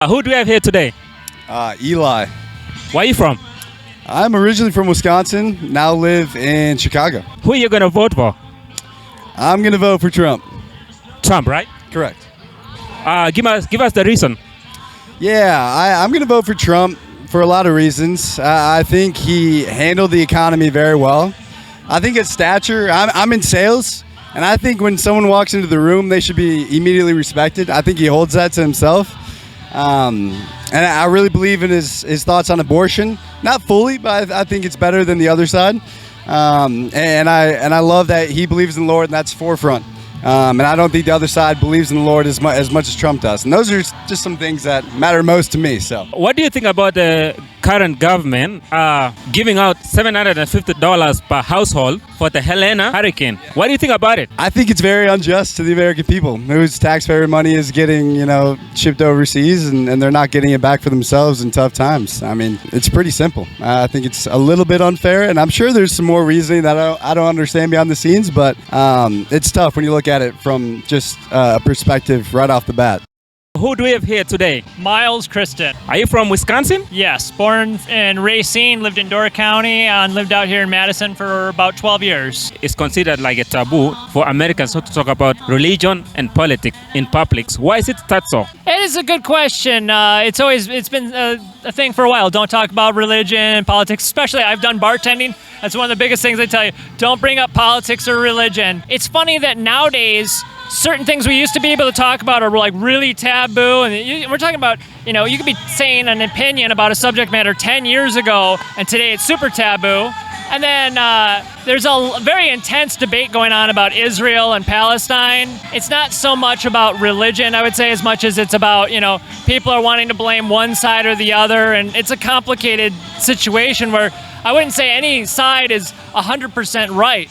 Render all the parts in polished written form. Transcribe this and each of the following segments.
Who do we have here today? Eli. Where are you from? I'm originally from Wisconsin, now live in Chicago. Who are you going to vote for? I'm going to vote for Trump. Trump, right? Correct. Give us the reason. Yeah, I'm going to vote for Trump for a lot of reasons. I think he handled the economy very well. I think his stature, I'm in sales, and I think when someone walks into the room, they should be immediately respected. I think he holds that to himself. And I really believe in his thoughts on abortion. Not fully, but I think it's better than the other side. And I love that he believes in the Lord, and that's forefront. And I don't think the other side believes in the Lord as much as Trump does. And those are just some things that matter most to me. So, what do you think about the current government giving out $750 per household for the Helena hurricane? What do you think about it? I think it's very unjust to the American people whose taxpayer money is getting, shipped overseas, and they're not getting it back for themselves in tough times. I mean, it's pretty simple. I think it's a little bit unfair, and I'm sure there's some more reasoning that I don't understand behind the scenes, but it's tough when you look at it from just a perspective right off the bat. Who do we have here today? Miles Kristen. Are you from Wisconsin? Yes, born in Racine, lived in Door County, and lived out here in Madison for about 12 years. It's considered like a taboo for Americans not to talk about religion and politics in public. Why is it that so? It is a good question. It's been a thing for a while. Don't talk about religion and politics, especially I've done bartending. That's one of the biggest things I tell you. Don't bring up politics or religion. It's funny that nowadays, certain things we used to be able to talk about are like really taboo, and we're talking about, you could be saying an opinion about a subject matter 10 years ago, and today it's super taboo. And then there's a very intense debate going on about Israel and Palestine. It's not so much about religion, I would say, as much as it's about, people are wanting to blame one side or the other, and it's a complicated situation where I wouldn't say any side is 100% right,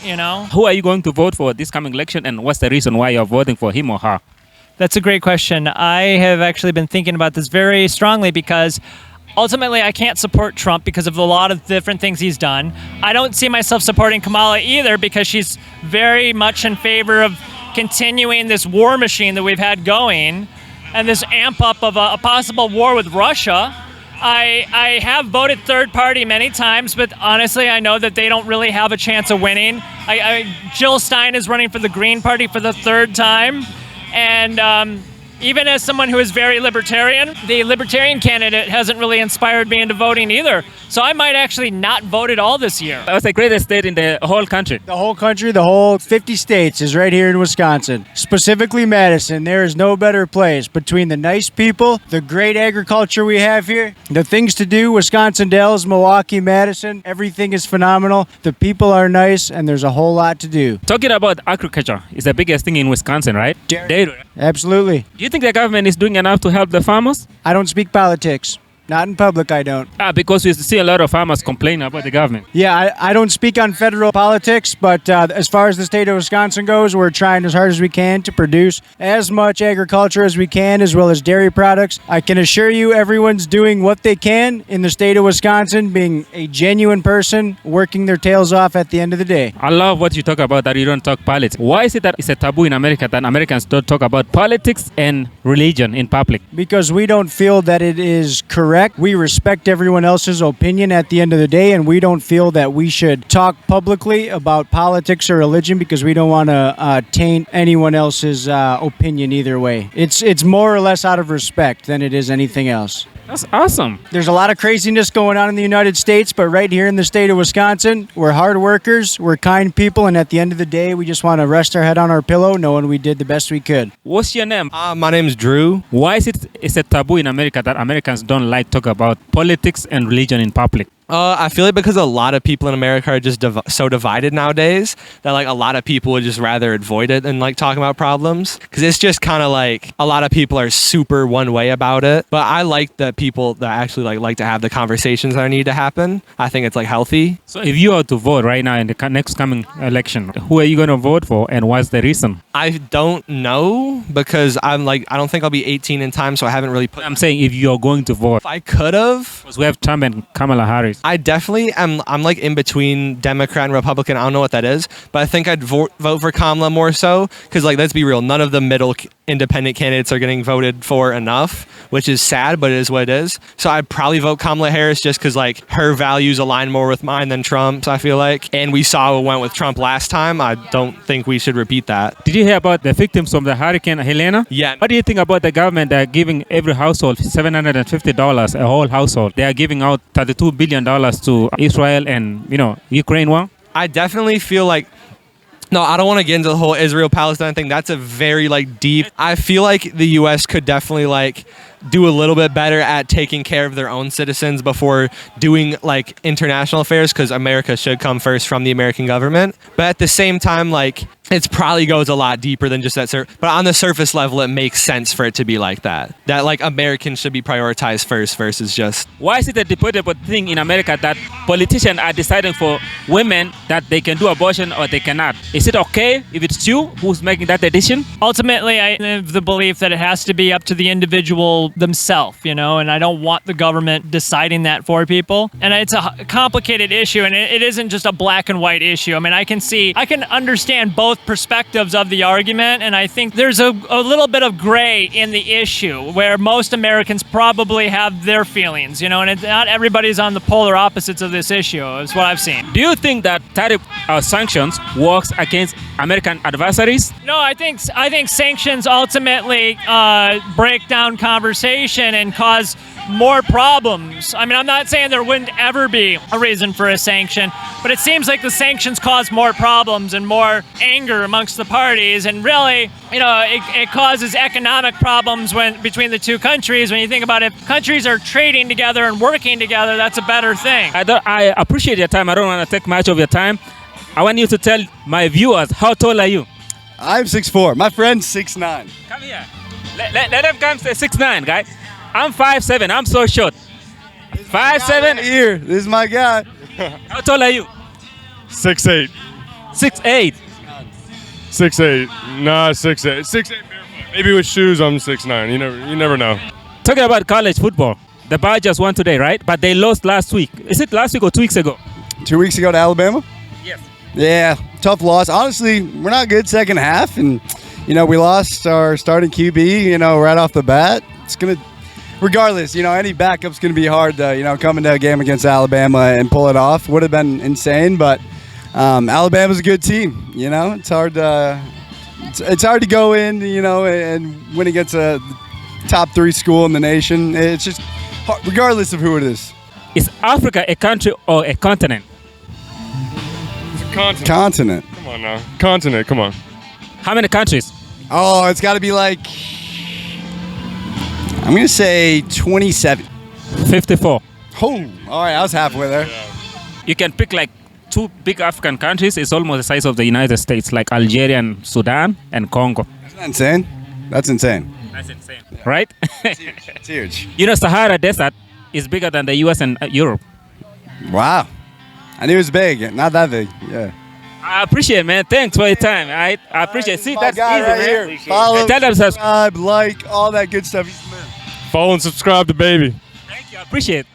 Who are you going to vote for this coming election, and what's the reason why you're voting for him or her? That's a great question. I have actually been thinking about this very strongly because ultimately I can't support Trump because of a lot of different things he's done. I don't see myself supporting Kamala either because she's very much in favor of continuing this war machine that we've had going and this amp up of a possible war with Russia. I have voted third party many times, but honestly, I know that they don't really have a chance of winning. Jill Stein is running for the Green Party for the third time, and even as someone who is very libertarian, the libertarian candidate hasn't really inspired me into voting either. So I might actually not vote at all this year. That's the greatest state in the whole country. The whole country, the whole 50 states is right here in Wisconsin. Specifically Madison. There is no better place between the nice people, the great agriculture we have here, the things to do, Wisconsin Dells, Milwaukee, Madison. Everything is phenomenal. The people are nice, and there's a whole lot to do. Talking about agriculture is the biggest thing in Wisconsin, right? Dairy. Absolutely. Do you think the government is doing enough to help the farmers? I don't speak politics. Not in public, I don't. Because we see a lot of farmers complain about the government. Yeah, I don't speak on federal politics, but as far as the state of Wisconsin goes, we're trying as hard as we can to produce as much agriculture as we can, as well as dairy products. I can assure you everyone's doing what they can in the state of Wisconsin, being a genuine person, working their tails off at the end of the day. I love what you talk about, that you don't talk politics. Why is it that it's a taboo in America that Americans don't talk about politics and religion in public? Because we don't feel that it is correct. We respect everyone else's opinion at the end of the day, and we don't feel that we should talk publicly about politics or religion because we don't want to taint anyone else's opinion either way. It's more or less out of respect than it is anything else. That's awesome. There's a lot of craziness going on in the United States, but right here in the state of Wisconsin, we're hard workers, we're kind people, and at the end of the day, we just want to rest our head on our pillow knowing we did the best we could. What's your name? My name is Drew. Why is it's a taboo in America that Americans don't like to talk about politics and religion in public? I feel like because a lot of people in America are just so divided nowadays that like a lot of people would just rather avoid it than like talking about problems, because it's just kind of like a lot of people are super one way about it. But I like the people that actually like to have the conversations that need to happen. I think it's like healthy. So if you are to vote right now in the next coming election, who are you going to vote for, and what's the reason? I don't know because I don't think I'll be 18 in time, so I haven't really put. I'm saying if you're going to vote. If I could have. Because we have Trump and Kamala Harris. countries? I definitely am. I'm like in between Democrat and Republican. I don't know what that is, but I think I'd vote for Kamala more so because, like, let's be real, none of the middle independent candidates are getting voted for enough, which is sad, but it is what it is. So I'd probably vote Kamala Harris just because, like, her values align more with mine than Trump's, I feel like. And we saw what went with Trump last time. I don't think we should repeat that. Did you hear about the victims from the Hurricane Helena? Yeah. What do you think about the government that are giving every household $750, a whole household? They are giving out $32 billion to Israel and, Ukraine war? I definitely feel like, no, I don't want to get into the whole Israel-Palestine thing. That's a very, like, deep. I feel like the U.S. could definitely, like, do a little bit better at taking care of their own citizens before doing, like, international affairs, because America should come first from the American government. But at the same time, like, it probably goes a lot deeper than just that. But on the surface level, it makes sense for it to be like that. That, like, Americans should be prioritized first versus just... Why is it a debatable thing in America that politicians are deciding for women that they can do abortion or they cannot? Is it okay if it's you who's making that decision? Ultimately, I have the belief that it has to be up to the individual themselves, and I don't want the government deciding that for people. And it's a complicated issue, and it isn't just a black and white issue. I mean, I can understand both perspectives of the argument, and I think there's a little bit of gray in the issue where most Americans probably have their feelings, and not everybody's on the polar opposites of this issue, is what I've seen. Do you think that tariff sanctions works against American adversaries? No, I think sanctions ultimately break down conversation and cause more problems. I mean, I'm not saying there wouldn't ever be a reason for a sanction, but it seems like the sanctions cause more problems and more anger amongst the parties, and really, it causes economic problems between the two countries. When you think about it, if countries are trading together and working together, that's a better thing. I appreciate your time. I don't want to take much of your time. I want you to tell my viewers, how tall are you? I'm 6'4". My friend's 6'9". Come here. Let them come say 6'9", guy. I'm 5'7". I'm so short. 5'7". Here, this is my guy. How tall are you? 6'8". 6'8". 6'8". Nah, 6'8". 6'8" barefoot. Maybe with shoes I'm 6'9". You never know. Talking about college football, the Badgers won today, right? But they lost last week. Is it last week or 2 weeks ago? 2 weeks ago to Alabama? Yes. Yeah, tough loss. Honestly, we're not good second half, and we lost our starting QB, right off the bat. It's gonna, regardless, any backup's gonna be hard to, come into a game against Alabama and pull it off. Would have been insane, but Alabama's a good team. It's hard to go in, and win against a top 3 school in the nation. It's just hard, regardless of who it is. Is Africa a country or a continent? It's a continent. Continent. Come on now. Continent, come on. How many countries? Oh, it's got to be like, I'm going to say 27. 54. Oh, all right, I was halfway there. You can pick like 2 big African countries. It's almost the size of the United States, like Algeria and Sudan and Congo. Isn't that insane? That's insane. That's insane. Right? It's huge. Sahara Desert is bigger than the US and Europe. Wow. I knew it was big. Not that big. Yeah. I appreciate it, man. Thanks for your time. I appreciate it. See, My that's guy easy, right man. here. Follow, Tell them, subscribe, like, all that good stuff. He's the man. Follow and subscribe to Baby. thank you. I appreciate it.